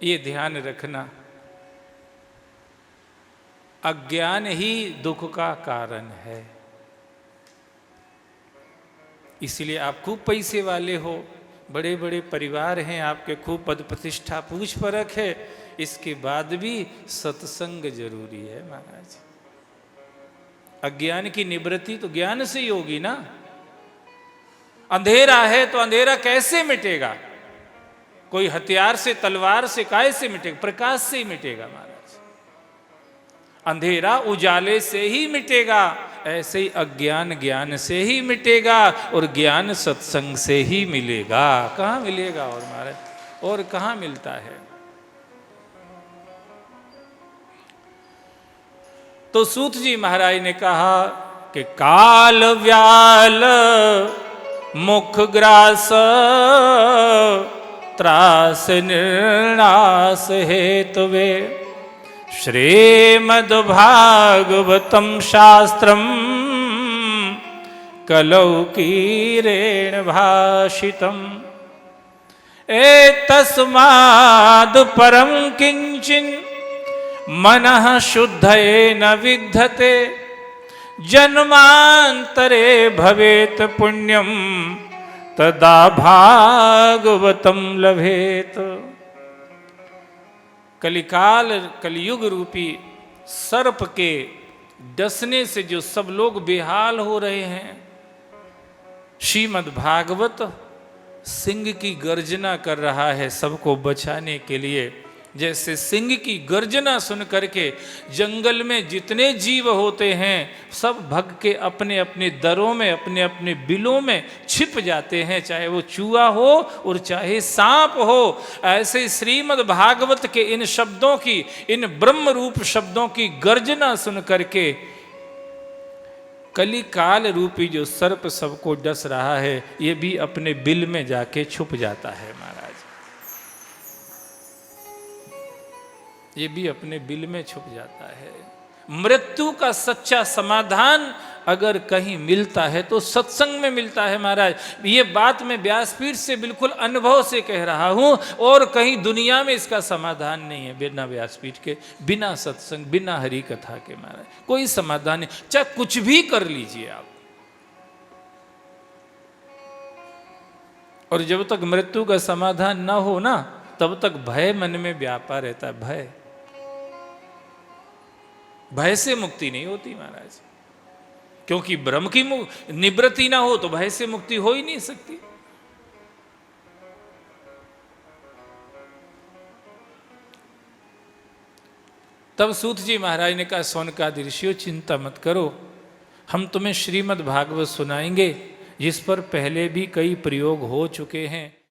ये ध्यान रखना, अज्ञान ही दुख का कारण है। इसलिए आप खूब पैसे वाले हो, बड़े बड़े परिवार हैं आपके, खूब पद प्रतिष्ठा पूछ परख है, इसके बाद भी सत्संग जरूरी है महाराज। अज्ञान की निवृत्ति तो ज्ञान से ही होगी ना। अंधेरा है तो अंधेरा कैसे मिटेगा? कोई हथियार से, तलवार से, काय से मिटेगा? प्रकाश से ही मिटेगा महाराज। अंधेरा उजाले से ही मिटेगा, ऐसे ही अज्ञान ज्ञान से ही मिटेगा, और ज्ञान सत्संग से ही मिलेगा। कहाँ मिलेगा और महाराज, और कहाँ मिलता है? तो सूत जी महाराज ने कहा कि काल व्याल मुख ग्रास त्रास निर्नाश हेतुवे श्रीमद् भागवतम शास्त्रम कलौकीरेण भाषितम एतस्माद् परं किंचिन मनः शुद्धये न विद्धते जन्मांतरे भवेत पुण्यम तदा भागवतम लभेत। कलिकाल कलयुग रूपी सर्प के डसने से जो सब लोग बेहाल हो रहे हैं, श्रीमद् भागवत सिंह की गर्जना कर रहा है सबको बचाने के लिए। जैसे सिंह की गर्जना सुन करके जंगल में जितने जीव होते हैं सब भग के अपने अपने दरों में, अपने अपने बिलों में छिप जाते हैं, चाहे वो चूहा हो और चाहे सांप हो। ऐसे श्रीमद् भागवत के इन शब्दों की, इन ब्रह्म रूप शब्दों की गर्जना सुन करके कलिकाल रूपी जो सर्प सबको डस रहा है, ये भी अपने बिल में जाके छुप जाता है महाराज। ये भी अपने बिल में छुप जाता है। मृत्यु का सच्चा समाधान अगर कहीं मिलता है तो सत्संग में मिलता है महाराज। ये बात मैं व्यासपीठ से बिल्कुल अनुभव से कह रहा हूं, और कहीं दुनिया में इसका समाधान नहीं है। बिना व्यासपीठ के, बिना सत्संग, बिना हरि कथा के महाराज कोई समाधान नहीं। चाहे कुछ भी कर लीजिए आप, और जब तक मृत्यु का समाधान ना हो ना, तब तक भय मन में व्यापा रहता है। भय से मुक्ति नहीं होती महाराज, क्योंकि ब्रह्म की निवृत्ति ना हो तो भय से मुक्ति हो ही नहीं सकती। तब सूत जी महाराज ने कहा, सौनकादि ऋषियों चिंता मत करो, हम तुम्हें श्रीमद् भागवत सुनाएंगे, जिस पर पहले भी कई प्रयोग हो चुके हैं।